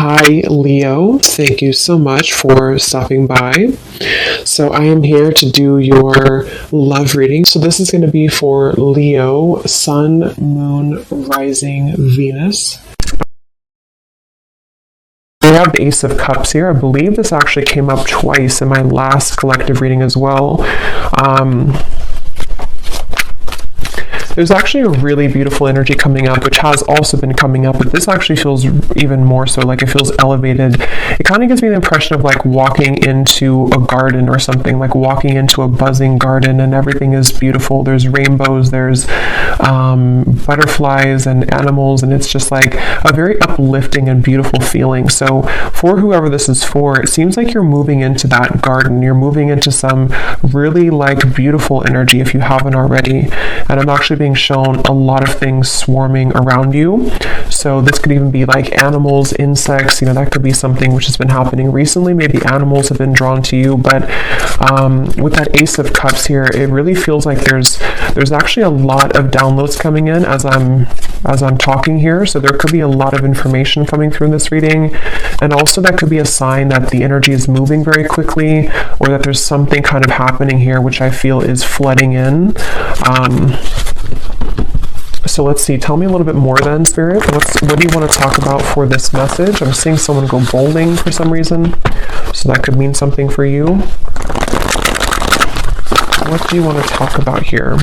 Hi, Leo. Thank you so much for stopping by. So, I am here to do your love reading. So, this is going to be for Leo, Sun, Moon, Rising, Venus. We have the Ace of Cups here. I believe this actually came up twice in my last collective reading as well. There's actually a really beautiful energy coming up, which has also been coming up, but this actually feels even more so, like it feels elevated. It kind of gives me the impression of like walking into a garden or something, like walking into a buzzing garden and everything is beautiful. There's rainbows, there's butterflies and animals, and it's just like a very uplifting and beautiful feeling. So for whoever this is for, it seems like you're moving into that garden. You're moving into some really like beautiful energy if you haven't already. And I'm actually being shown a lot of things swarming around you. So this could even be like animals, insects, that could be something which has been happening recently. Maybe animals have been drawn to you, but with that Ace of Cups here, it really feels like there's actually a lot of downloads coming in as I'm talking here. So there could be a lot of information coming through in this reading, and also that could be a sign that the energy is moving very quickly, or that there's something kind of happening here which I feel is flooding in. So let's see, tell me a little bit more then, Spirit. What do you want to talk about for this message? I'm seeing someone go bowling for some reason, so that could mean something for you. What do you want to talk about here?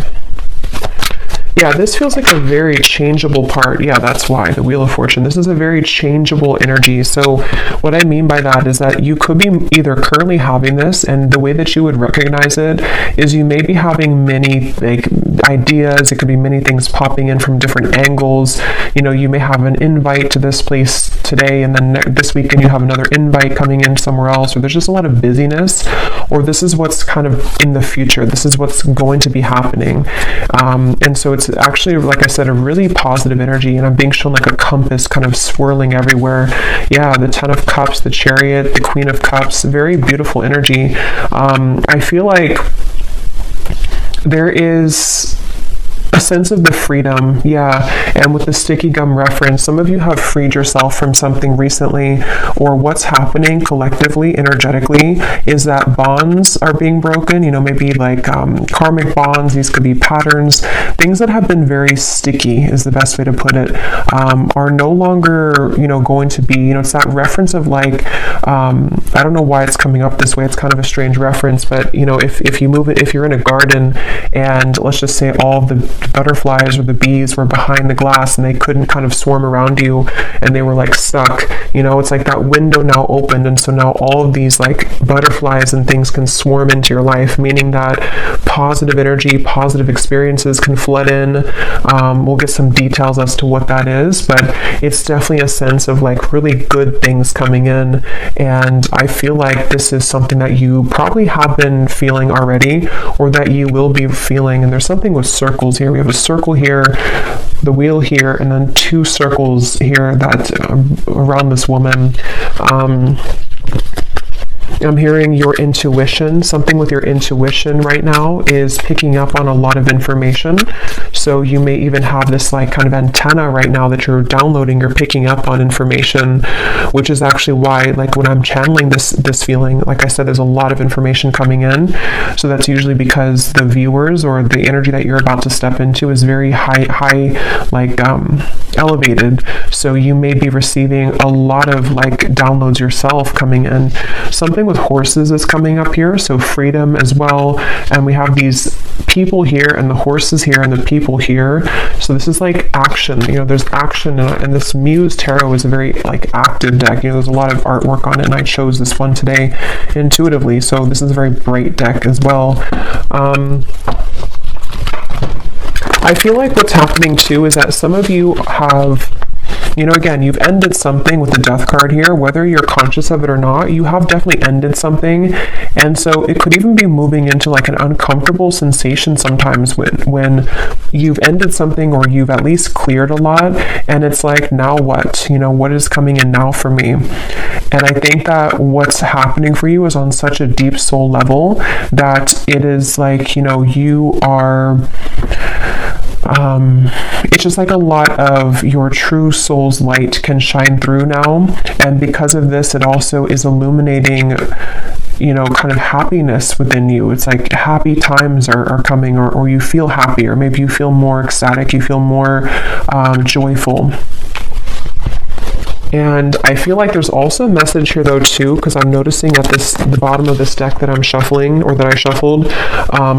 Yeah, this feels like a very changeable part. Yeah, that's why, the Wheel of Fortune. This is a very changeable energy. So what I mean by that is that you could be either currently having this, and the way that you would recognize it is you may be having many like ideas. It could be many things popping in from different angles. You may have an invite to this place today, and then this weekend you have another invite coming in somewhere else, or there's just a lot of busyness, or this is what's kind of in the future. This is what's going to be happening. And so it's actually, like I said, a really positive energy, and I'm being shown like a compass kind of swirling everywhere. Yeah, the Ten of Cups, the Chariot, the Queen of Cups, very beautiful energy. I feel like there is a sense of the freedom, yeah, and with the sticky gum reference, some of you have freed yourself from something recently, or what's happening collectively, energetically, is that bonds are being broken, maybe like karmic bonds. These could be patterns, things that have been very sticky is the best way to put it, are no longer, going to be, it's that reference of like, I don't know why it's coming up this way, it's kind of a strange reference, but if you move it, if you're in a garden and let's just say all of the butterflies or the bees were behind the glass and they couldn't kind of swarm around you and they were like stuck, it's like that window now opened, and so now all of these like butterflies and things can swarm into your life, meaning that positive energy, positive experiences can flood in. We'll get some details as to what that is, but it's definitely a sense of like really good things coming in, and I feel like this is something that you probably have been feeling already, or that you will be feeling. And there's something with circles here. We have a circle here, the wheel here, and then two circles here that around this woman. I'm hearing your intuition. Something with your intuition right now is picking up on a lot of information. So you may even have this like kind of antenna right now that you're downloading, you're picking up on information, which is actually why, like when I'm channeling this feeling, like I said, there's a lot of information coming in. So that's usually because the viewers or the energy that you're about to step into is very high, like elevated. So you may be receiving a lot of like downloads yourself coming in. Something with horses is coming up here, so freedom as well. And we have these people here and the horses here and the people here. So this is like action, there's action, and this Muse Tarot is a very like active deck. There's a lot of artwork on it, and I chose this one today intuitively. So this is a very bright deck as well. I feel like what's happening too is that some of you have, again, you've ended something with the Death card here, whether you're conscious of it or not. You have definitely ended something, and so it could even be moving into like an uncomfortable sensation sometimes when you've ended something, or you've at least cleared a lot, and it's like, now what? What is coming in now for me? And I think that what's happening for you is on such a deep soul level that it is like, you are it's just like a lot of your true soul's light can shine through now. And because of this, it also is illuminating, kind of happiness within you. It's like happy times are coming, or you feel happy, or maybe you feel more ecstatic, you feel more joyful. And I feel like there's also a message here though too, because I'm noticing at the bottom of this deck that I'm shuffling, or that I shuffled,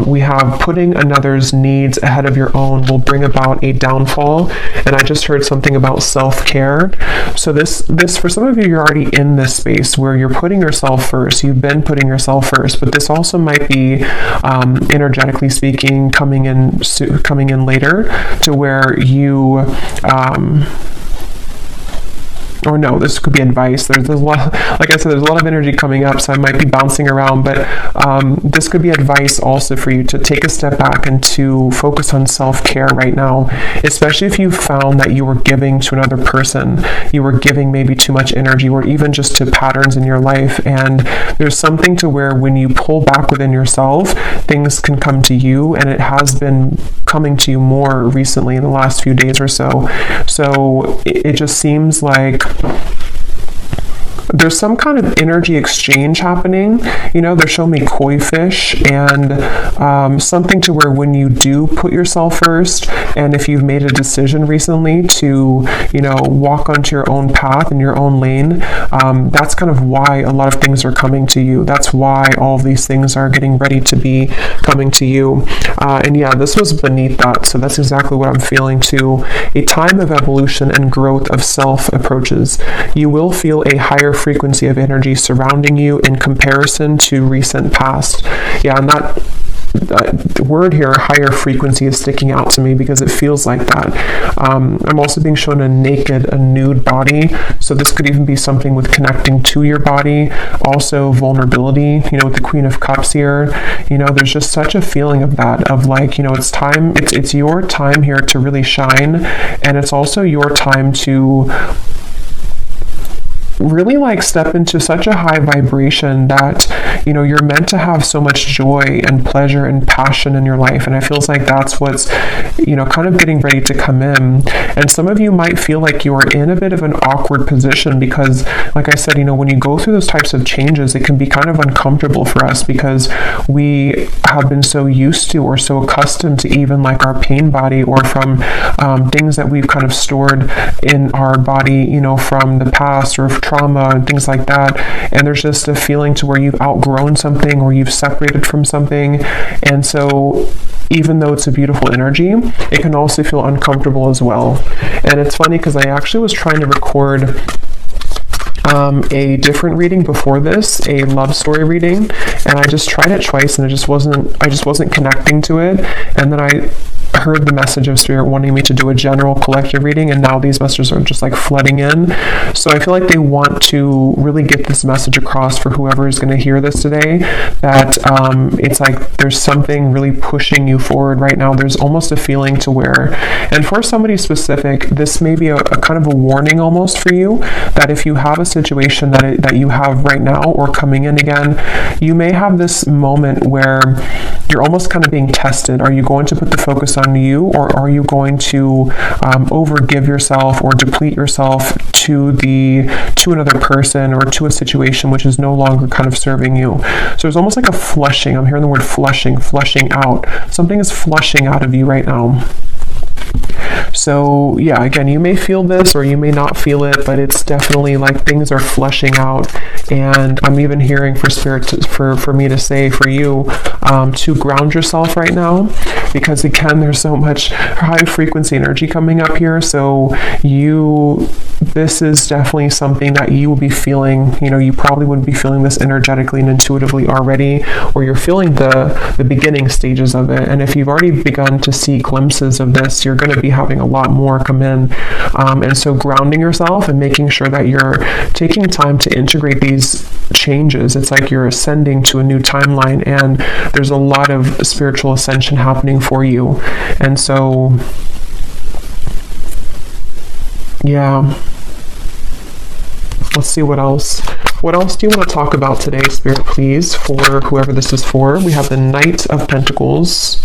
we have putting another's needs ahead of your own will bring about a downfall. And I just heard something about self-care. So this for some of you, you're already in this space where you're putting yourself first. You've been putting yourself first, but this also might be energetically speaking coming in later, to where you or no, this could be advice. There's a lot, like I said, there's a lot of energy coming up, so I might be bouncing around, but this could be advice also for you to take a step back and to focus on self-care right now, especially if you found that you were giving to another person, you were giving maybe too much energy, or even just to patterns in your life. And there's something to where when you pull back within yourself, things can come to you, and it has been coming to you more recently in the last few days or so. So it just seems like there's some kind of energy exchange happening. They're showing me koi fish, and something to where when you do put yourself first, and if you've made a decision recently to, walk onto your own path in your own lane, that's kind of why a lot of things are coming to you. That's why all of these things are getting ready to be coming to you. And yeah, this was beneath that. So that's exactly what I'm feeling too. A time of evolution and growth of self approaches. You will feel a higher frequency of energy surrounding you in comparison to recent past. Yeah, and the word here, higher frequency, is sticking out to me because it feels like that. I'm also being shown a nude body. So this could even be something with connecting to your body. Also vulnerability, with the Queen of Cups here. There's just such a feeling of that, of like, it's time, it's your time here to really shine. And it's also your time to really like step into such a high vibration that you're meant to have so much joy and pleasure and passion in your life. And it feels like that's what's kind of getting ready to come in. And some of you might feel like you are in a bit of an awkward position because, like I said, when you go through those types of changes, it can be kind of uncomfortable for us because we have been so used to or so accustomed to even like our pain body, or from things that we've kind of stored in our body from the past, or trauma and things like that. And there's just a feeling to where you've outgrown something, or you've separated from something. And so even though it's a beautiful energy, it can also feel uncomfortable as well. And it's funny because I actually was trying to record a different reading before this, a love story reading, and I just tried it twice, and I just wasn't connecting to it. And then I heard the message of Spirit wanting me to do a general collective reading, and now these messages are just like flooding in. So I feel like they want to really get this message across for whoever is going to hear this today, that it's like there's something really pushing you forward right now. There's almost a feeling to where, and for somebody specific, this may be a kind of a warning almost for you, that if you have a situation that you have right now or coming in again, you may have this moment where you're almost kind of being tested. Are you going to put the focus on you, or are you going to overgive yourself or deplete yourself to another person or to a situation which is no longer kind of serving you? So there's almost like a flushing. I'm hearing the word flushing out. Something is flushing out of you right now. So yeah, again, you may feel this or you may not feel it, but it's definitely like things are flushing out. And I'm even hearing for Spirit for me to say for you to ground yourself right now, because again, there's so much high frequency energy coming up here. So this is definitely something that you will be feeling. You probably would be feeling this energetically and intuitively already, or you're feeling the beginning stages of it. And if you've already begun to see glimpses of this, you're going to be having a lot more come in. And so grounding yourself and making sure that you're taking time to integrate these changes. It's like you're ascending to a new timeline, and there's a lot of spiritual ascension happening for you. And so yeah, let's see what else. What else do you want to talk about today, Spirit, please, for whoever this is for? We have the Knight of Pentacles.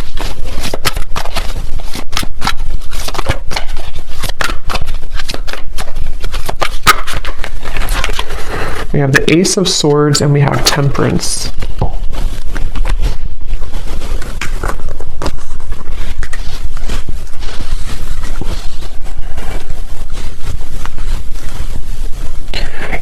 We have the Ace of Swords and we have Temperance.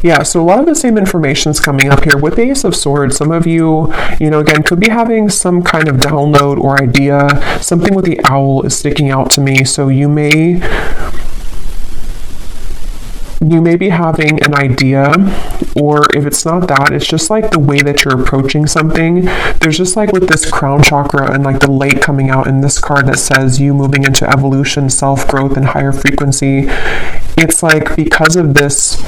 Yeah, so a lot of the same information is coming up here. With the Ace of Swords, some of you, again, could be having some kind of download or idea. Something with the owl is sticking out to me. So you may be having an idea, or if it's not that, it's just like the way that you're approaching something. There's just like with this crown chakra and like the light coming out in this card that says you moving into evolution, self-growth, and higher frequency. It's like because of this,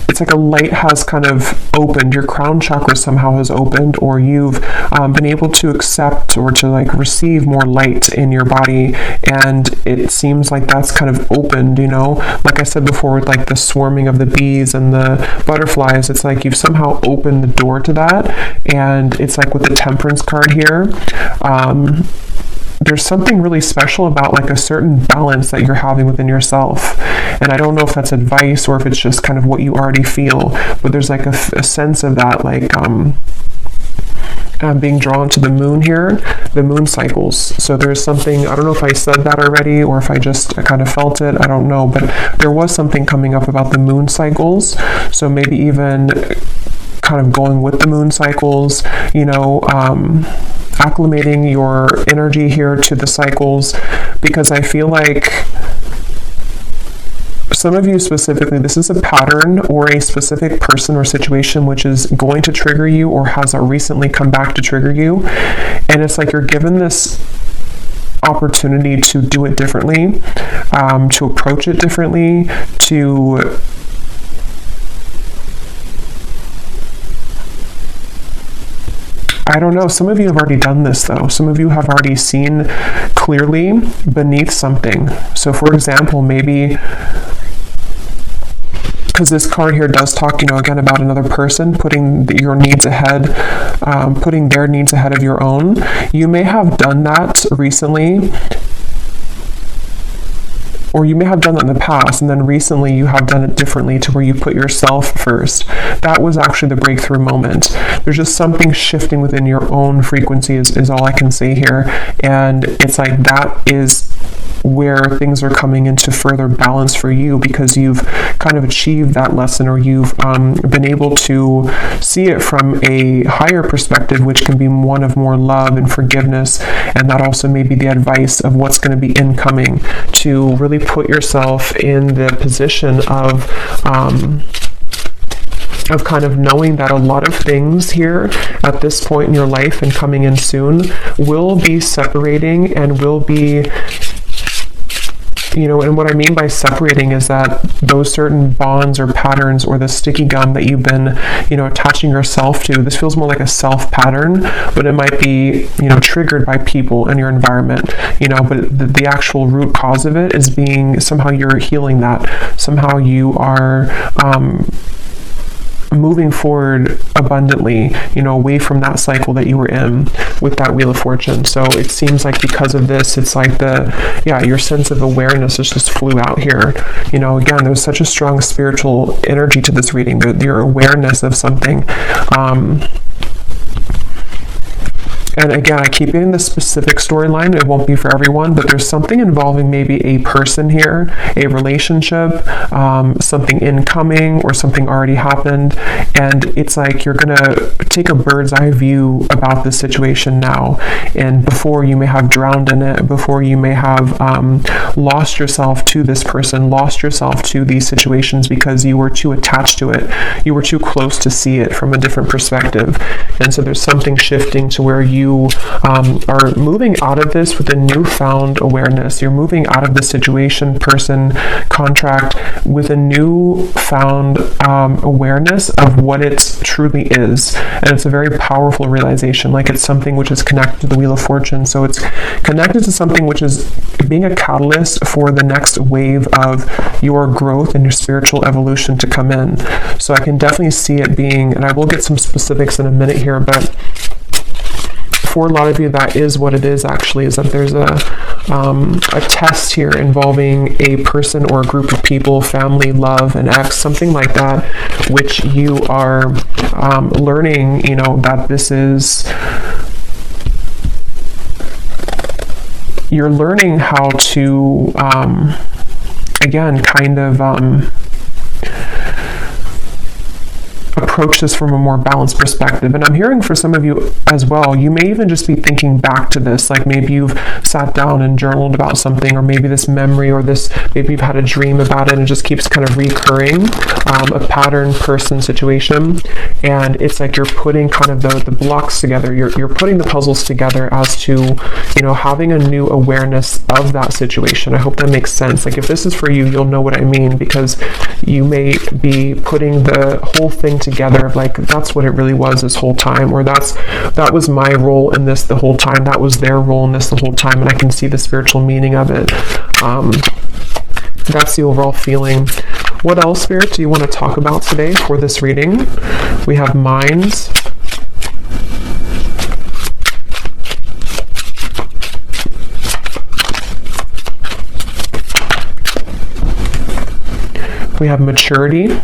it's like a light has kind of opened, your crown chakra somehow has opened, or you've been able to accept or to like receive more light in your body, and it seems like that's kind of opened, like I said before, with like the swarming of the bees and the butterflies. It's like you've somehow opened the door to that, and it's like with the Temperance card here, there's something really special about like a certain balance that you're having within yourself. And I don't know if that's advice or if it's just kind of what you already feel, but there's like a sense of that, like I'm being drawn to the moon here, the moon cycles. So there's something, I don't know if I said that already or if I just kind of felt it, I don't know, but there was something coming up about the moon cycles. So maybe even kind of going with the moon cycles, acclimating your energy here to the cycles, because I feel like some of you specifically, this is a pattern or a specific person or situation which is going to trigger you or has recently come back to trigger you. And it's like you're given this opportunity to do it differently, to approach it differently, to I don't know, some of you have already done this though. Some of you have already seen clearly beneath something. So for example, maybe, because this card here does talk, again about another person putting your needs ahead, putting their needs ahead of your own. You may have done that recently, or you may have done that in the past, and then recently you have done it differently to where you put yourself first. That was actually the breakthrough moment. There's just something shifting within your own frequency is all I can say here. And it's like that is where things are coming into further balance for you, because you've kind of achieved that lesson, or you've been able to see it from a higher perspective, which can be one of more love and forgiveness. And that also may be the advice of what's going to be incoming, to really put yourself in the position of kind of knowing that a lot of things here at this point in your life and coming in soon will be separating and will be, and what I mean by separating is that those certain bonds or patterns or the sticky gum that you've been, attaching yourself to, this feels more like a self pattern, but it might be, triggered by people in your environment, but the actual root cause of it is being, somehow you're healing that. Somehow you are, moving forward abundantly, away from that cycle that you were in with that Wheel of Fortune. So it seems like because of this, it's like your sense of awareness just flew out here. Again, there's such a strong spiritual energy to this reading, your awareness of something. And again, I keep getting the specific storyline. It won't be for everyone, but there's something involving maybe a person here, a relationship, something incoming, or something already happened. And it's like you're going to take a bird's eye view about this situation now. And before you may have drowned in it, before you may have lost yourself to this person, lost yourself to these situations because you were too attached to it. You were too close to see it from a different perspective. And so there's something shifting to where you are moving out of this with a newfound awareness. You're moving out of the situation, person, contract with a newfound awareness of what it truly is. And it's a very powerful realization, like it's something which is connected to the Wheel of Fortune. So it's connected to something which is being a catalyst for the next wave of your growth and your spiritual evolution to come in. So I can definitely see it being, and I will get some specifics in a minute here, but for a lot of you, that is what it is actually, is that there's a test here involving a person or a group of people, family, love, an ex, something like that, which you are learning, that this is, you're learning how to, again, kind of approach this from a more balanced perspective. And I'm hearing for some of you as well, you may even just be thinking back to this, like maybe you've sat down and journaled about something, or maybe this memory, or this, maybe you've had a dream about it and it just keeps kind of recurring, a pattern, person, situation. And it's like you're putting kind of the blocks together, you're putting the puzzles together as to, having a new awareness of that situation. I hope that makes sense. Like if this is for you, you'll know what I mean, because you may be putting the whole thing together of like, that's what it really was this whole time, or that was my role in this the whole time, that was their role in this the whole time, and I can see the spiritual meaning of it. That's the overall feeling. What else, Spirit, do you want to talk about today for this reading? We have minds. We have maturity.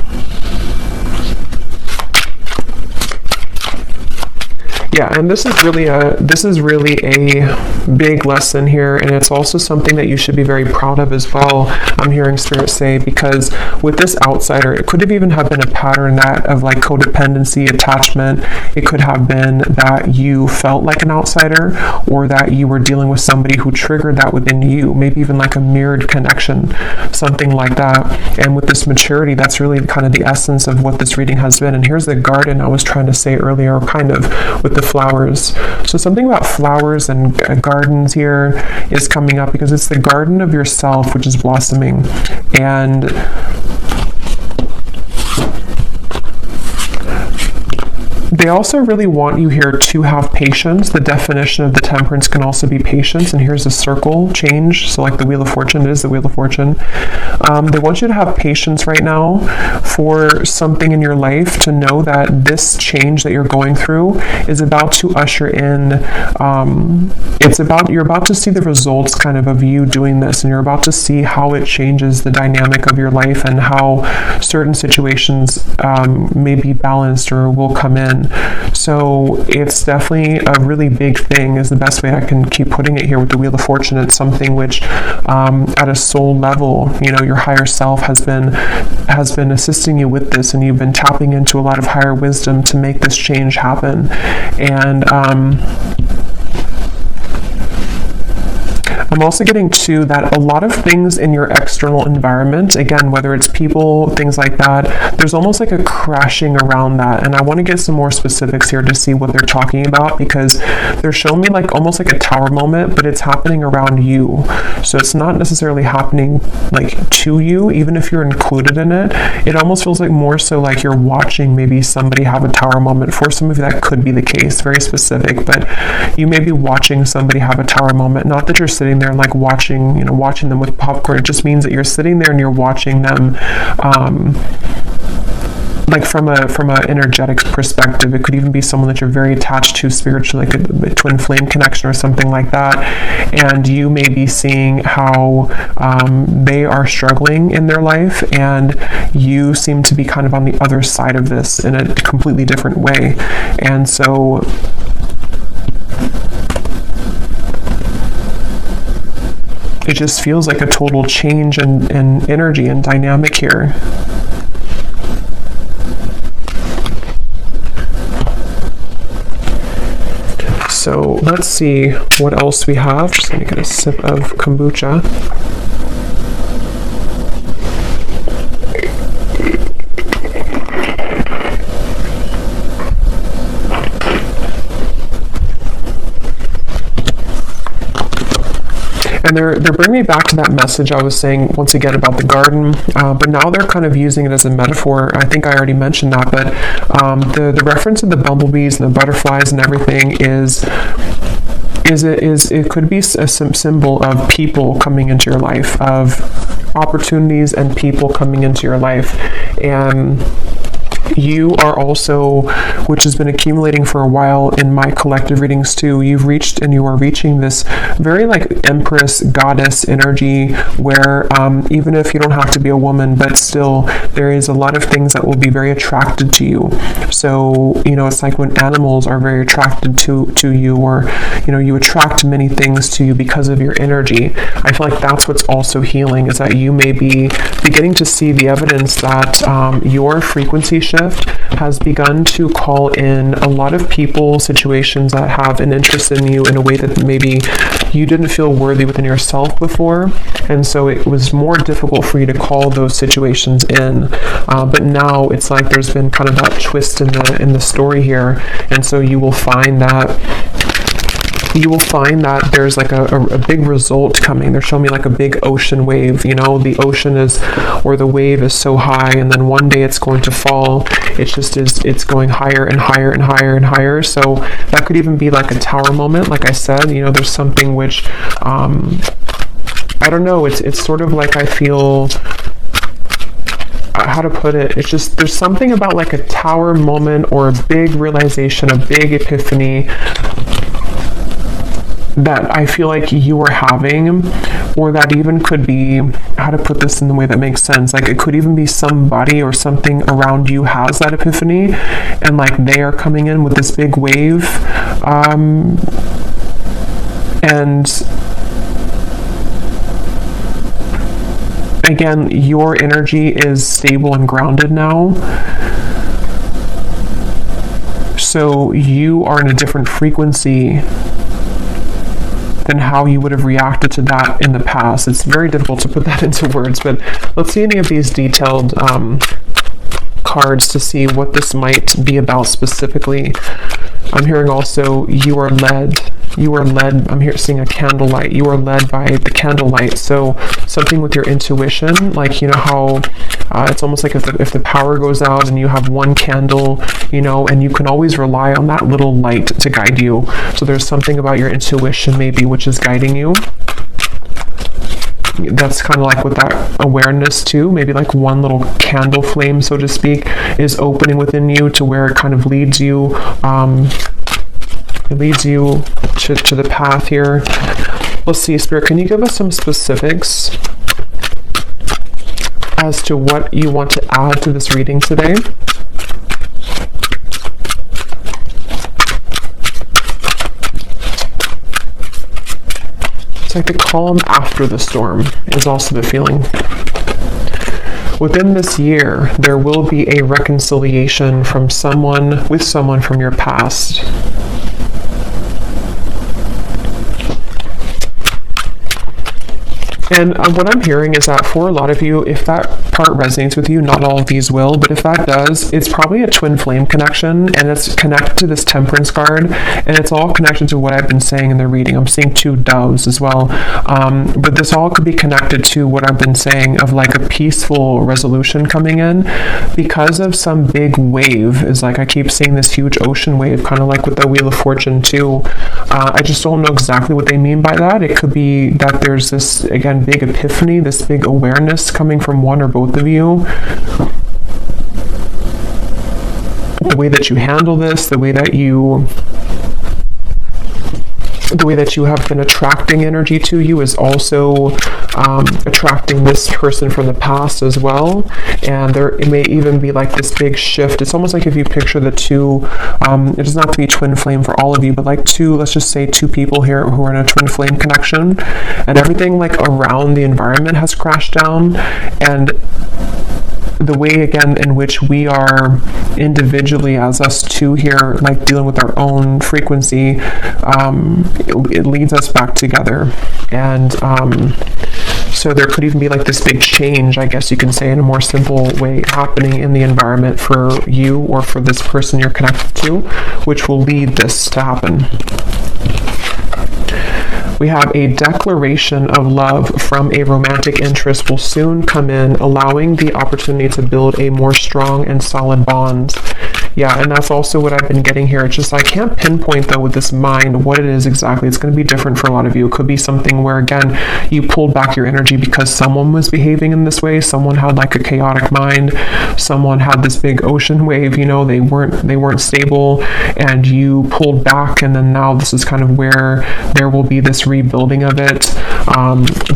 Yeah, and this is really a big lesson here, and it's also something that you should be very proud of as well. I'm hearing Spirit say, because with this outsider, it could have even have been a pattern that of like codependency, attachment. It could have been that you felt like an outsider, or that you were dealing with somebody who triggered that within you. Maybe even like a mirrored connection, something like that. And with this maturity, that's really kind of the essence of what this reading has been. And here's the garden I was trying to say earlier, kind of with the flowers. So something about flowers and gardens here is coming up, because it's the garden of yourself which is blossoming. And they also really want you here to have patience. The definition of the temperance can also be patience. And here's a circle change. So like the Wheel of Fortune, it is the Wheel of Fortune. They want you to have patience right now for something in your life, to know that this change that you're going through is about to usher in, you're about to see the results kind of you doing this, and you're about to see how it changes the dynamic of your life, and how certain situations may be balanced or will come in. So it's definitely a really big thing, is the best way I can keep putting it here with the Wheel of Fortune. It's something which at a soul level, your higher self has been assisting you with this, and you've been tapping into a lot of higher wisdom to make this change happen. And I'm also getting to that a lot of things in your external environment, again, whether it's people, things like that, there's almost like a crashing around that. And I want to get some more specifics here to see what they're talking about, because they're showing me like almost like a tower moment, but it's happening around you. So it's not necessarily happening like to you, even if you're included in it. It almost feels like more so like you're watching maybe somebody have a tower moment. For some of you, that could be the case, very specific, but you may be watching somebody have a tower moment. Not that you're sitting there like watching them with popcorn. It just means that you're sitting there and you're watching them like from a energetic perspective. It could even be someone that you're very attached to spiritually, like a twin flame connection or something like that. And you may be seeing how they are struggling in their life, and you seem to be kind of on the other side of this in a completely different way. And so it just feels like a total change in energy and dynamic here. So let's see what else we have. Just going to get a sip of kombucha. And they're bringing me back to that message I was saying once again about the garden, but now they're kind of using it as a metaphor. I think I already mentioned that, but the reference of the bumblebees and the butterflies and everything it could be a symbol of people coming into your life, of opportunities and people coming into your life. And You are also, which has been accumulating for a while in my collective readings too, you are reaching this very like Empress goddess energy where even if you don't have to be a woman, but still there is a lot of things that will be very attracted to you. So, it's like when animals are very attracted to you, or, you attract many things to you because of your energy. I feel like that's what's also healing, is that you may be beginning to see the evidence that your frequency shift has begun to call in a lot of people, situations that have an interest in you in a way that maybe you didn't feel worthy within yourself before, and so it was more difficult for you to call those situations in. But now it's like there's been kind of that twist in the story here, and so you will find that there's like a big result coming. They're showing me like a big ocean wave. The ocean is, or the wave is so high, and then one day it's going to fall. It's going higher and higher and higher and higher. So that could even be like a tower moment. Like I said, there's something which, I don't know, it's sort of like I feel, how to put it, it's just, there's something about like a tower moment or a big realization, a big epiphany that I feel like you are having, or that even could be, how to put this in the way that makes sense, like it could even be somebody or something around you has that epiphany, and like they are coming in with this big wave, and again, your energy is stable and grounded now. So you are in a different frequency than how you would have reacted to that in the past. It's very difficult to put that into words, but let's see any of these detailed cards to see what this might be about specifically. I'm hearing also you are led, I'm here seeing a candlelight. You are led by the candlelight. So something with your intuition, like, how it's almost like if the power goes out and you have one candle, and you can always rely on that little light to guide you. So there's something about your intuition maybe which is guiding you. That's kind of like with that awareness too, maybe like one little candle flame, so to speak, is opening within you to where it kind of leads you, to the path here. Let's see, Spirit, can you give us some specifics as to what you want to add to this reading today? It's like the calm after the storm is also the feeling. Within this year, there will be a reconciliation with someone from your past. And what I'm hearing is that for a lot of you, if that part resonates with you, not all of these will, but if that does, it's probably a twin flame connection, and it's connected to this Temperance card, and it's all connected to what I've been saying in the reading. I'm seeing 2 doves as well, but this all could be connected to what I've been saying of like a peaceful resolution coming in because of some big wave. Is like I keep seeing this huge ocean wave, kind of like with the Wheel of Fortune too. I just don't know exactly what they mean by that. It could be that there's this, again, big epiphany, this big awareness coming from one or both of you. The way that you handle this, the way that you have been attracting energy to you is also attracting this person from the past as well. And it may even be like this big shift. It's almost like if you picture the 2, it doesn't have to be twin flame for all of you, but like 2, let's just say 2 people here who are in a twin flame connection, and everything like around the environment has crashed down, and the way again in which we are individually as us 2 here, like dealing with our own frequency, it leads us back together. And so there could even be like this big change, I guess you can say in a more simple way, happening in the environment for you or for this person you're connected to, which will lead this to happen. We have a declaration of love from a romantic interest will soon come in, allowing the opportunity to build a more strong and solid bond. Yeah, and that's also what I've been getting here. It's just I can't pinpoint though with this mind what it is exactly. It's going to be different for a lot of you. It could be something where, again, you pulled back your energy because someone was behaving in this way. Someone had like a chaotic mind. Someone had this big ocean wave, you know, they weren't stable, and you pulled back, and then now this is kind of where there will be this rebuilding of it.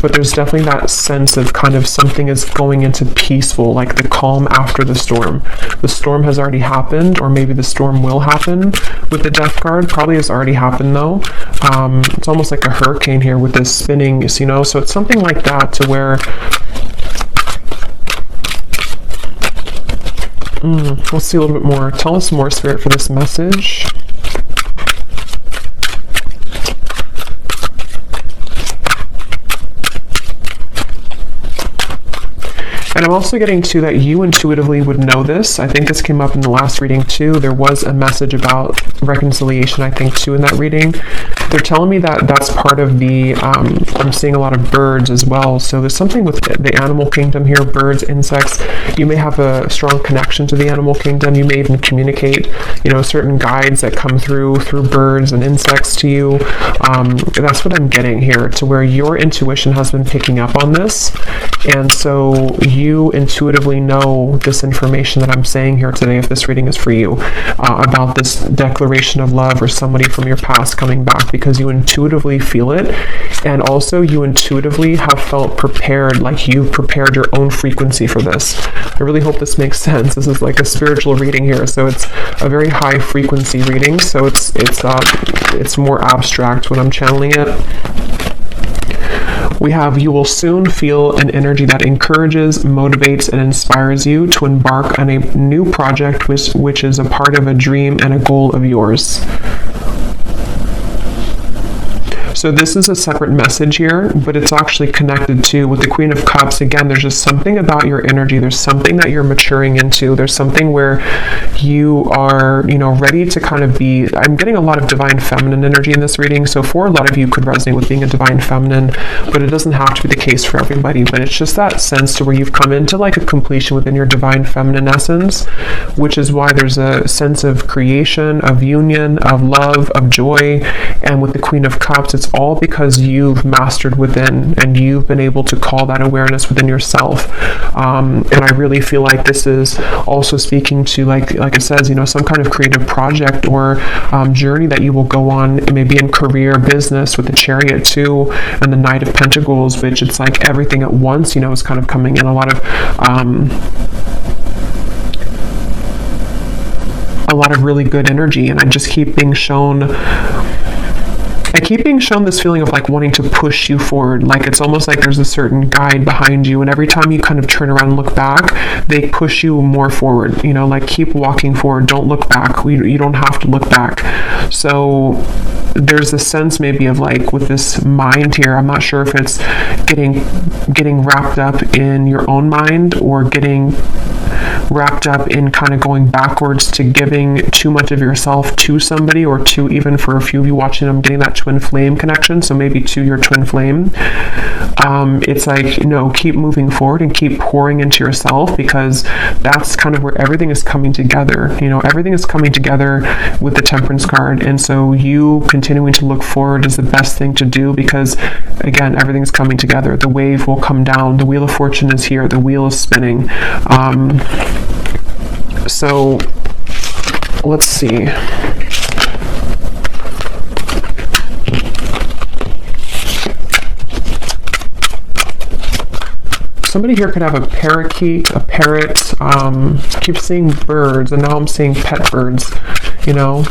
But there's definitely that sense of kind of something is going into peaceful, like the calm after the storm. The storm has already happened, or maybe the storm will happen with the Death card. Probably has already happened though. It's almost like a hurricane here with this spinning, you know, so it's something like that to where let's see a little bit more. Tell us more, Spirit, for this message. And I'm also getting to that you intuitively would know this. I think this came up in the last reading too. There was a message about reconciliation, I think, too, in that reading. They're telling me that that's part of the, I'm seeing a lot of birds as well. So there's something with the animal kingdom here, birds, insects. You may have a strong connection to the animal kingdom. You may even communicate, you know, certain guides that come through birds and insects to you. That's what I'm getting here, to where your intuition has been picking up on this. And so you intuitively know this information that I'm saying here today, if this reading is for you, about this declaration of love or somebody from your past coming back, because you intuitively feel it, and also you intuitively have felt prepared, like you've prepared your own frequency for this. I really hope this makes sense. This is like a spiritual reading here, so it's a very high frequency reading, so it's more abstract when I'm channeling it. We have, you will soon feel an energy that encourages, motivates, and inspires you to embark on a new project which is a part of a dream and a goal of yours. So this is a separate message here, but it's actually connected to, with the Queen of Cups, again, there's just something about your energy. There's something that you're maturing into. There's something where you are, you know, ready to kind of be, I'm getting a lot of divine feminine energy in this reading. So for a lot of you could resonate with being a divine feminine, but it doesn't have to be the case for everybody. But it's just that sense to where you've come into like a completion within your divine feminine essence, which is why there's a sense of creation, of union, of love, of joy. And with the Queen of Cups, it's all because you've mastered within, and you've been able to call that awareness within yourself. And I really feel like this is also speaking to, like it says, you know, some kind of creative project or journey that you will go on, maybe in career, business, with the Chariot too, and the Knight of Pentacles, which it's like everything at once, you know, is kind of coming in. A lot of really good energy, and I just keep being shown this feeling of like wanting to push you forward. Like it's almost like there's a certain guide behind you, and every time you kind of turn around and look back, they push you more forward, you know, like keep walking forward, don't look back. You don't have to look back. So there's a sense maybe of like with this mind here, I'm not sure if it's getting wrapped up in your own mind, or getting wrapped up in kind of going backwards to giving too much of yourself to somebody, or to, even for a few of you watching, I'm getting that twin flame connection, so maybe to your twin flame. It's like, you know, keep moving forward and keep pouring into yourself, because that's kind of where everything is coming together. You know, everything is coming together with the Temperance card, and so you continuing to look forward is the best thing to do, because again, everything's coming together. The wave will come down, the Wheel of Fortune is here, the wheel is spinning. So let's see. Somebody here could have a parakeet, a parrot. Keep seeing birds, and now I'm seeing pet birds, you know,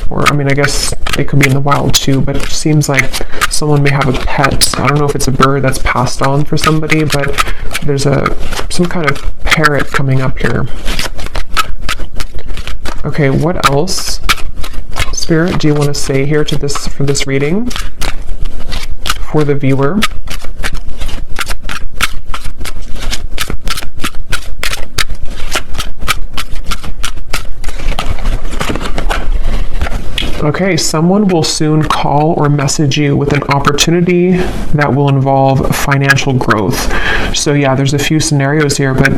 or I mean, I guess they could be in the wild too, but it seems like someone may have a pet. I don't know if it's a bird that's passed on for somebody, but there's some kind of parrot coming up here. Okay, what else, Spirit, do you want to say here to this, for this reading for the viewer? Okay, someone will soon call or message you with an opportunity that will involve financial growth. So yeah, there's a few scenarios here, but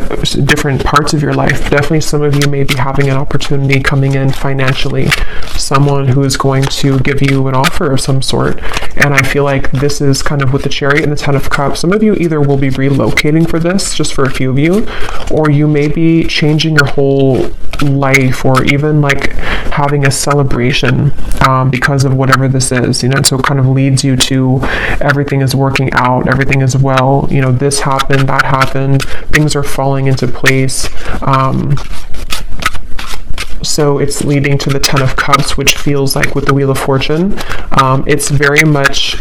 different parts of your life. Definitely some of you may be having an opportunity coming in financially, someone who is going to give you an offer of some sort. And I feel like this is kind of with the Chariot and the Ten of Cups. Some of you either will be relocating for this, just for a few of you, or you may be changing your whole life, or even like having a celebration because of whatever this is, you know. So it kind of leads you to everything is working out, everything is well, you know, this happened, that happened, things are falling into place. So it's leading to the Ten of Cups, which feels like with the Wheel of Fortune, it's very much,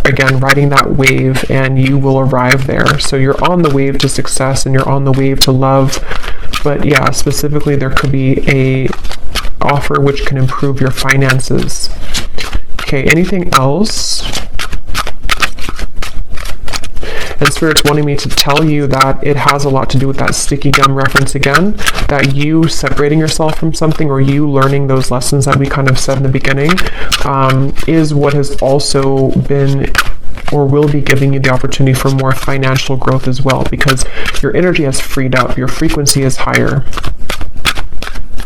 again, riding that wave, and you will arrive there. So you're on the wave to success, and you're on the wave to love. But yeah, specifically, there could be a offer which can improve your finances. Okay, anything else? And Spirit's wanting me to tell you that it has a lot to do with that sticky gum reference again, that you separating yourself from something, or you learning those lessons that we kind of said in the beginning, is what has also been or will be giving you the opportunity for more financial growth as well, because your energy has freed up, your frequency is higher,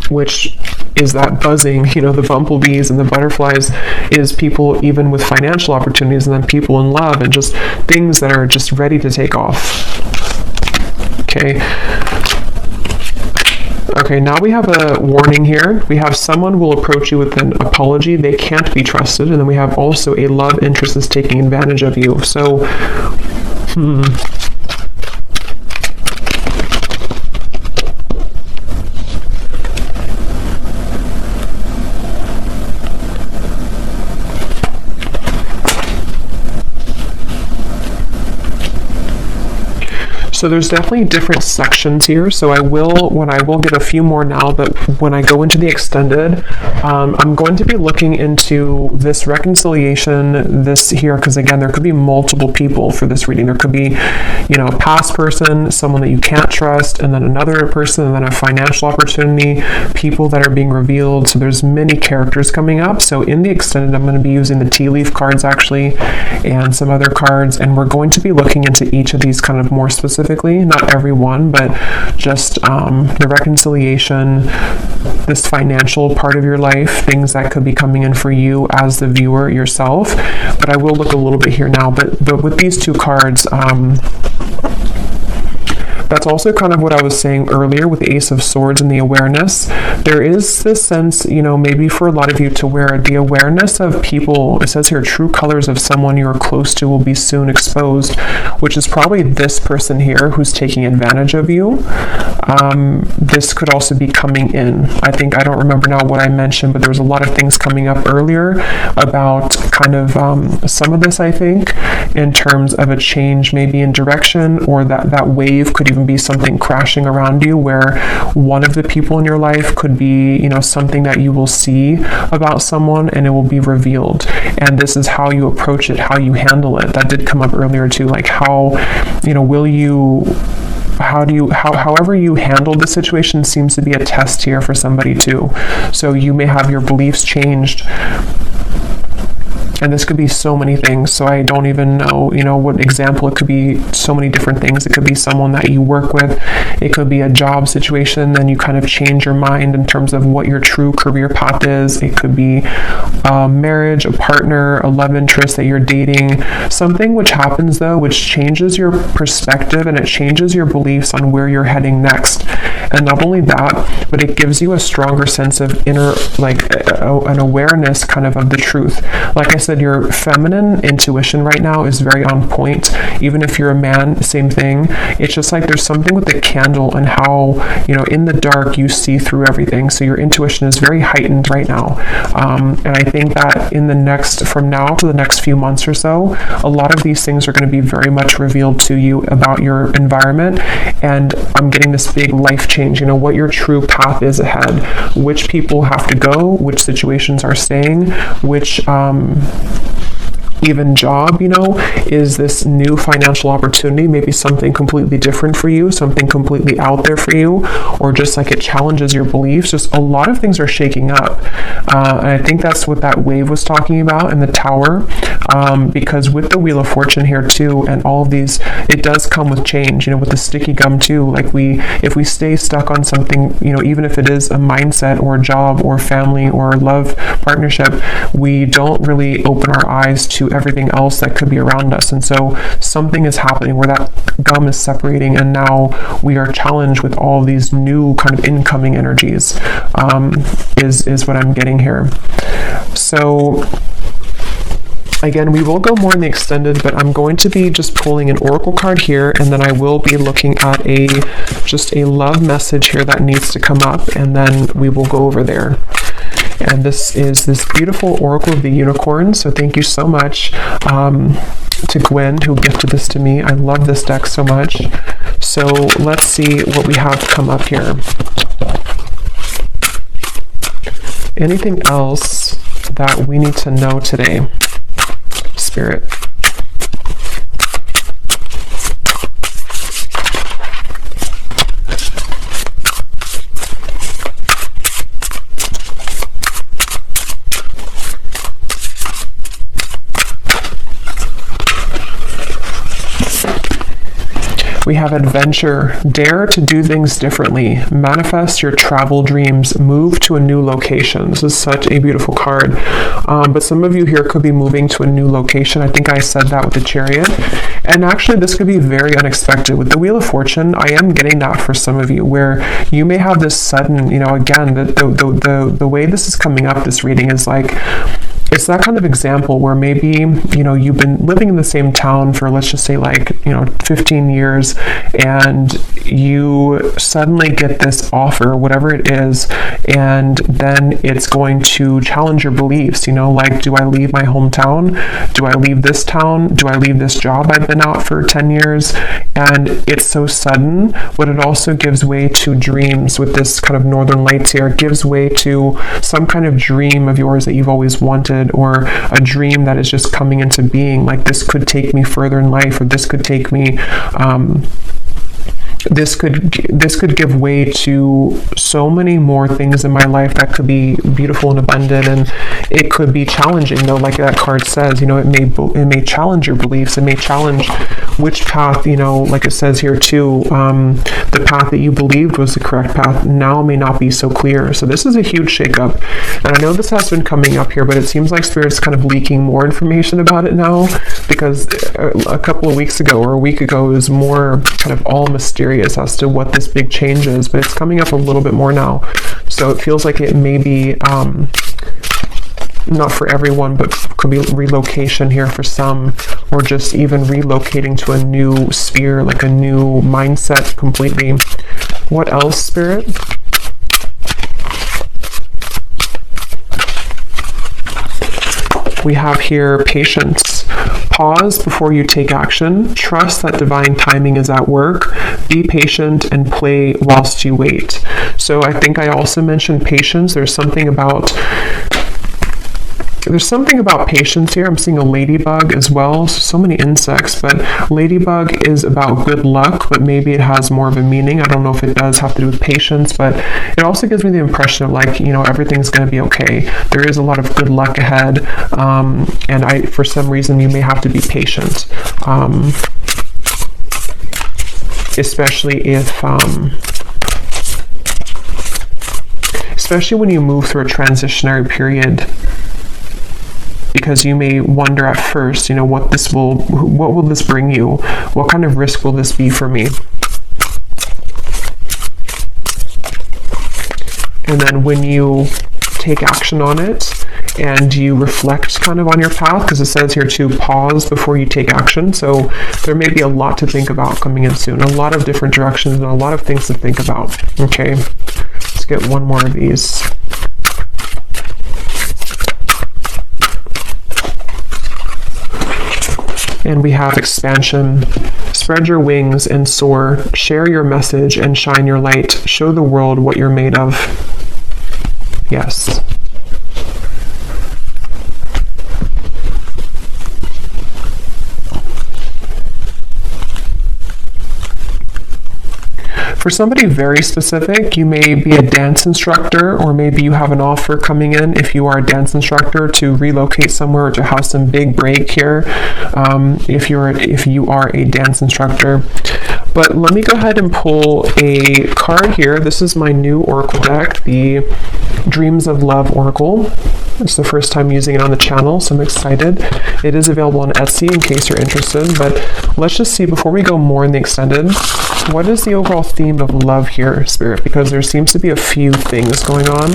which is that buzzing, you know, the bumblebees and the butterflies, is people even with financial opportunities, and then people in love, and just things that are just ready to take off. Okay, now we have a warning here. We have someone will approach you with an apology. They can't be trusted. And then we have also a love interest that's taking advantage of you. So, So there's definitely different sections here. So I will get a few more now, but when I go into the extended, I'm going to be looking into this reconciliation, this here, because again, there could be multiple people for this reading. There could be, you know, a past person, someone that you can't trust, and then another person, and then a financial opportunity, people that are being revealed. So there's many characters coming up. So in the extended, I'm going to be using the tea leaf cards actually, and some other cards, and we're going to be looking into each of these kind of more specifically, not every one, but just the reconciliation, this financial part of your life, things that could be coming in for you as the viewer yourself. But I will look a little bit here now, but with these two cards, that's also kind of what I was saying earlier with the Ace of Swords and the awareness. There is this sense, you know, maybe for a lot of you to where the awareness of people, it says here, true colors of someone you are close to will be soon exposed, which is probably this person here who's taking advantage of you. This could also be coming in. I don't remember now what I mentioned, but there was a lot of things coming up earlier about kind of some of this, I think, in terms of a change maybe in direction, or that wave could even be something crashing around you, where one of the people in your life could be, you know, something that you will see about someone and it will be revealed. And this is how you approach it, how you handle it. That did come up earlier too, like how, you know, however you handle the situation seems to be a test here for somebody too. So you may have your beliefs changed. And this could be so many things, so I don't even know, you know, what example. It could be so many different things. It could be someone that you work with. It could be a job situation, then you kind of change your mind in terms of what your true career path is. It could be a marriage, a partner, a love interest that you're dating. Something which happens, though, which changes your perspective, and it changes your beliefs on where you're heading next. And not only that, but it gives you a stronger sense of inner, like an awareness kind of the truth. Like I said, your feminine intuition right now is very on point. Even if you're a man, same thing. It's just like there's something with the candle and how, you know, in the dark you see through everything. So your intuition is very heightened right now. And I think that from now to the next few months or so, a lot of these things are going to be very much revealed to you about your environment. And I'm getting this big life change, you know, what your true path is ahead, which people have to go, which situations are staying, which even job, is this new financial opportunity, maybe something completely different for you, something completely out there for you, or just like it challenges your beliefs. Just a lot of things are shaking up. And I think that's what that wave was talking about in the Tower, because with the Wheel of Fortune here too, and all of these, it does come with change, with the sticky gum too. Like if we stay stuck on something, even if it is a mindset or a job or family or love partnership, we don't really open our eyes to everything else that could be around us. And so something is happening where that gum is separating, and now we are challenged with all these new kind of incoming energies, is what I'm getting here. So again, we will go more in the extended, but I'm going to be just pulling an oracle card here, and then I will be looking at just a love message here that needs to come up, and then we will go over there. And this is this beautiful Oracle of the Unicorn. So thank you so much to Gwen, who gifted this to me. I love this deck so much. So let's see what we have come up here. Anything else that we need to know today, Spirit? We have adventure. Dare to do things differently. Manifest your travel dreams. Move to a new location. This is such a beautiful card. But some of you here could be moving to a new location. I think I said that with the Chariot. And actually, this could be very unexpected. With the Wheel of Fortune, I am getting that for some of you, where you may have this sudden, again, the way this is coming up, this reading is like, it's that kind of example where maybe, you've been living in the same town for, let's just say 15 years, and you suddenly get this offer, whatever it is, and then it's going to challenge your beliefs, like, do I leave my hometown? Do I leave this town? Do I leave this job I've been out for 10 years? And it's so sudden, but it also gives way to dreams with this kind of Northern Lights here. It gives way to some kind of dream of yours that you've always wanted, or a dream that is just coming into being, like this could take me further in life, or this could take me this could give way to so many more things in my life that could be beautiful and abundant, and it could be challenging, though, like that card says, it may challenge your beliefs, it may challenge which path, like it says here too, the path that you believed was the correct path now may not be so clear. So this is a huge shakeup, and I know this has been coming up here, but it seems like Spirit's kind of leaking more information about it now, because a couple of weeks ago or a week ago it was more kind of all mysterious as to what this big change is, but it's coming up a little bit more now. So it feels like it may be not for everyone, but could be relocation here for some, or just even relocating to a new sphere, like a new mindset completely. What else, Spirit? We have here patience. Pause before you take action. Trust that divine timing is at work. Be patient and play whilst you wait. So I think I also mentioned patience. There's something about patience here. I'm seeing a ladybug as well. So many insects, but ladybug is about good luck, but maybe it has more of a meaning. I don't know if it does have to do with patience, but it also gives me the impression of everything's going to be okay. There is a lot of good luck ahead, and for some reason you may have to be patient, especially when you move through a transitionary period, because you may wonder at first, what will this bring you? What kind of risk will this be for me? And then when you take action on it and you reflect kind of on your path, because it says here to pause before you take action. So there may be a lot to think about coming in soon, a lot of different directions and a lot of things to think about. Okay, let's get one more of these. And we have expansion. Spread your wings and soar. Share your message and shine your light. Show the world what you're made of. Yes. For somebody very specific, you may be a dance instructor, or maybe you have an offer coming in if you are a dance instructor to relocate somewhere or to have some big break here, if you are a dance instructor. But let me go ahead and pull a card here. This is my new Oracle deck, the Dreams of Love Oracle. It's the first time using it on the channel, so I'm excited. It is available on Etsy in case you're interested, but let's just see, before we go more in the extended, what is the overall theme of love here, Spirit? Because there seems to be a few things going on.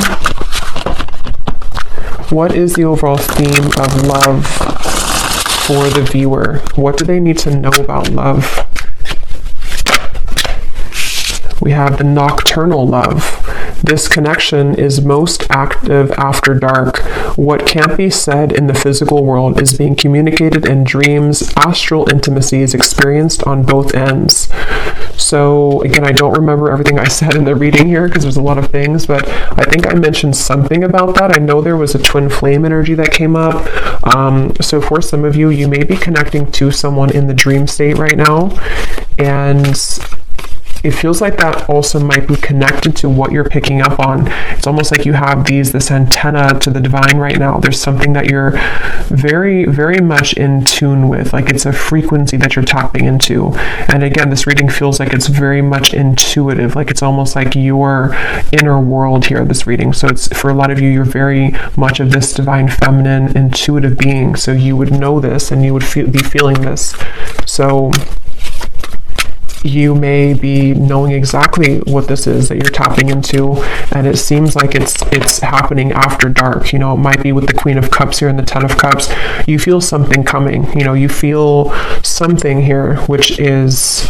What is the overall theme of love for the viewer? What do they need to know about love? We have the nocturnal love. This connection is most active after dark. What can't be said in the physical world is being communicated in dreams. Astral intimacy is experienced on both ends. So again, I don't remember everything I said in the reading here because there's a lot of things, but I think I mentioned something about that. I know there was a twin flame energy that came up. So for some of you, you may be connecting to someone in the dream state right now, and it feels like that also might be connected to what you're picking up on. It's almost like you have this antenna to the divine right now. There's something that you're very, very much in tune with. Like it's a frequency that you're tapping into. And again, this reading feels like it's very much intuitive. Like it's almost like your inner world here, this reading. So it's, for a lot of you, you're very much of this divine feminine intuitive being. So you would know this and you would be feeling this. So you may be knowing exactly what this is that you're tapping into, and it seems like it's happening after dark. You know, it might be with the Queen of Cups here and the Ten of Cups. You feel something coming. You know, you feel something here, which is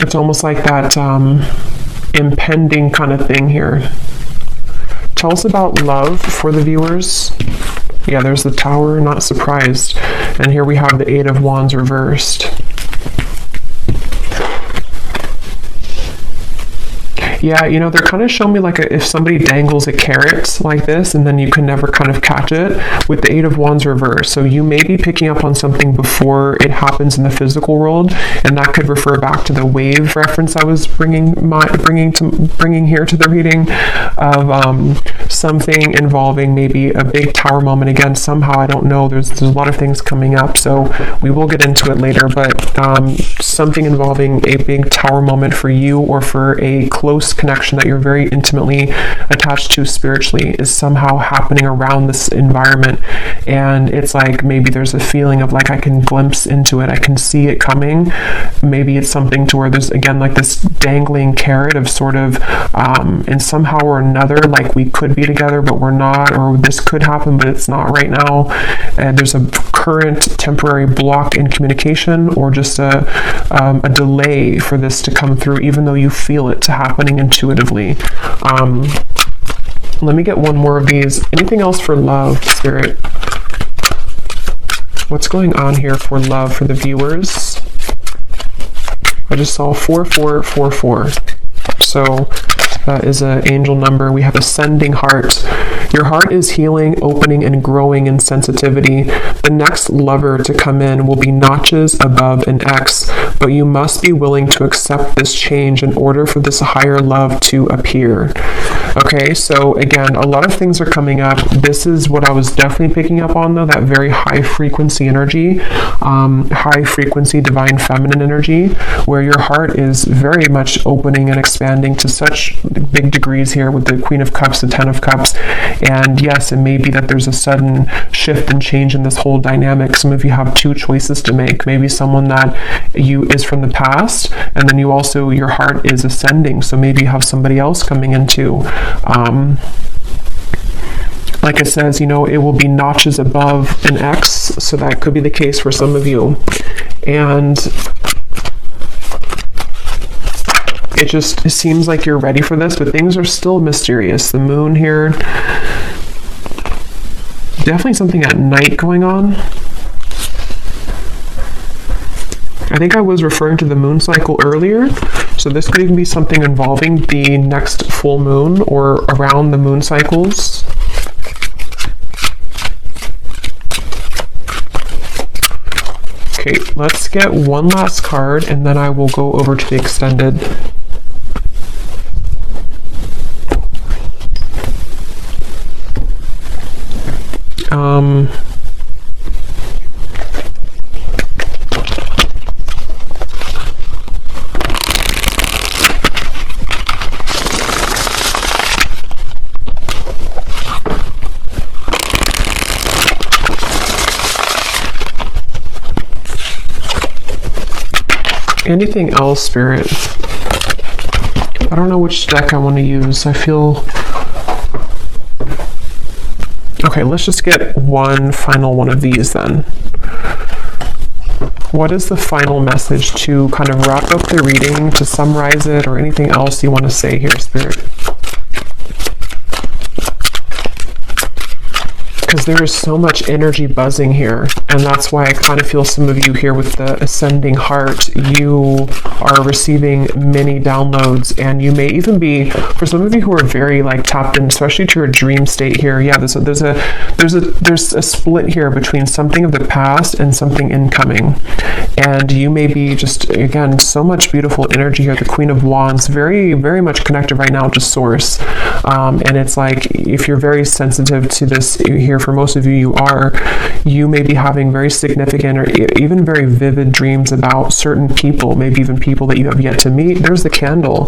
it's almost like that impending kind of thing here. Tell us about love for the viewers. Yeah, there's the Tower, not surprised. And here we have the Eight of Wands reversed. Yeah, you know, they're kind of showing me like if somebody dangles a carrot like this and then you can never kind of catch it with the Eight of Wands reversed. So you may be picking up on something before it happens in the physical world, and that could refer back to the wave reference I was bringing here to the reading of something involving maybe a big tower moment. Again, somehow, I don't know, there's a lot of things coming up, so we will get into it later, but something involving a big tower moment for you or for a close connection that you're very intimately attached to spiritually is somehow happening around this environment. And it's like maybe there's a feeling of like I can glimpse into it, I can see it coming. Maybe it's something to where there's again like this dangling carrot of sort of and somehow or another like we could be together but we're not, or this could happen but it's not right now, and there's a current temporary block in communication or just a delay for this to come through, even though you feel it happening intuitively. Let me get one more of these. Anything else for love, Spirit? What's going on here for love for the viewers? I just saw 4444. So that is an angel number. We have ascending heart. Your heart is healing, opening, and growing in sensitivity. The next lover to come in will be notches above an X, but you must be willing to accept this change in order for this higher love to appear. Okay, so again, a lot of things are coming up. This is what I was definitely picking up on, though, that very high frequency energy, high frequency divine feminine energy, where your heart is very much opening and expanding to such big degrees here with the Queen of Cups, the Ten of Cups. And yes, it may be that there's a sudden shift and change in this whole dynamic. Some of you have two choices to make. Maybe someone that is from the past, and then you also, your heart is ascending. So maybe you have somebody else coming in too. Like it says, you know, it will be notches above an X. So that could be the case for some of you. And it seems like you're ready for this, but things are still mysterious. The moon here, definitely something at night going on. I think I was referring to the moon cycle earlier, so this could even be something involving the next full moon or around the moon cycles. Okay, let's get one last card and then I will go over to the extended. Anything else, Spirit? I don't know which deck I want to use. I feel... Okay, let's just get one final one of these then. What is the final message to kind of wrap up the reading, to summarize it, or anything else you want to say here, Spirit? Because there is so much energy buzzing here, and that's why I kind of feel some of you here with the ascending heart, you are receiving many downloads, and you may even be, for some of you who are very like tapped in, especially to your dream state here, yeah, there's a split here between something of the past and something incoming, and you may be just, again, so much beautiful energy here. The Queen of Wands, very, very much connected right now to Source, and it's like, if you're very sensitive to this here, for most of you, you may be having very significant or even very vivid dreams about certain people, maybe even people that you have yet to meet. There's the candle.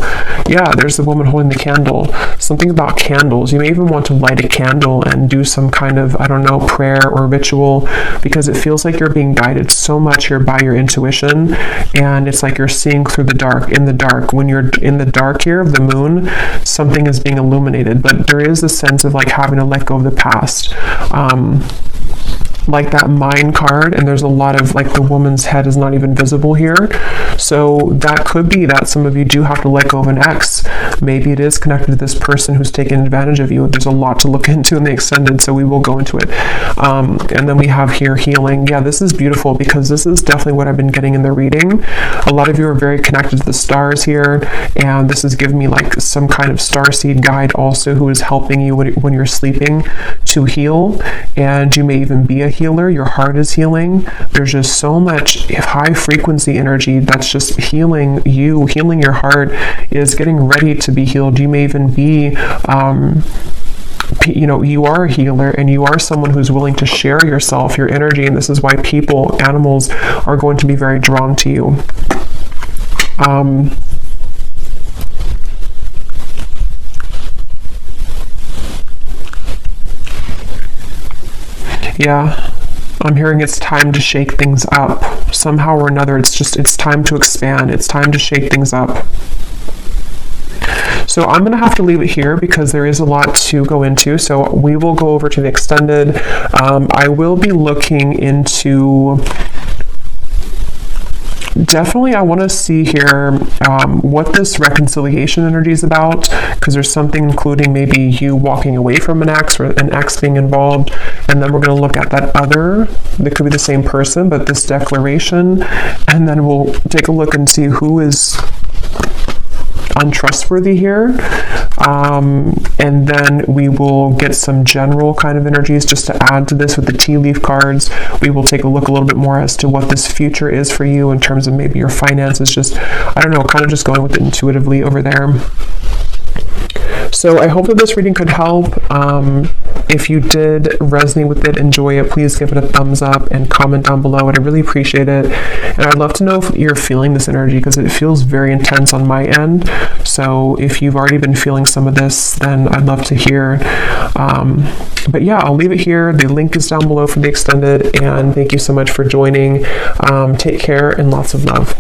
Yeah, there's the woman holding the candle. Something about candles. You may even want to light a candle and do some kind of, I don't know, prayer or ritual, because it feels like you're being guided so much here by your intuition, and it's like you're seeing through the dark, in the dark. When you're in the dark here of the moon, something is being illuminated, but there is a sense of like having to let go of the past. Like that Mind card, and there's a lot of like the woman's head is not even visible here, so that could be that some of you do have to let go of an ex. Maybe it is connected to this person who's taking advantage of you. There's a lot to look into in the extended, so we will go into it. And then we have here healing. Yeah, this is beautiful, because this is definitely what I've been getting in the reading. A lot of you are very connected to the stars here, and this is giving me like some kind of starseed guide also, who is helping you when you're sleeping to heal, and you may even be a healer. Your heart is healing. There's just so much high frequency energy that's just healing you. Healing your heart is getting ready to be healed. You may even be you know, you are a healer, and you are someone who's willing to share yourself, your energy, and this is why people, animals, are going to be very drawn to you. Yeah, I'm hearing it's time to shake things up. Somehow or another, it's time to expand. It's time to shake things up. So I'm going to have to leave it here because there is a lot to go into. So we will go over to the extended. I will be looking into... Definitely, I want to see here what this reconciliation energy is about, because there's something including maybe you walking away from an ex or an ex being involved, and then we're going to look at that other, that could be the same person, but this declaration, and then we'll take a look and see who is untrustworthy here, and then we will get some general kind of energies just to add to this with the tea leaf cards. We will take a look a little bit more as to what this future is for you in terms of maybe your finances, just, I don't know, kind of just going with it intuitively over there. So I hope that this reading could help. If you did resonate with it, enjoy it, please give it a thumbs up and comment down below. I'd really appreciate it. And I'd love to know if you're feeling this energy, because it feels very intense on my end. So if you've already been feeling some of this, then I'd love to hear. But yeah, I'll leave it here. The link is down below for the extended, and thank you so much for joining. Take care and lots of love.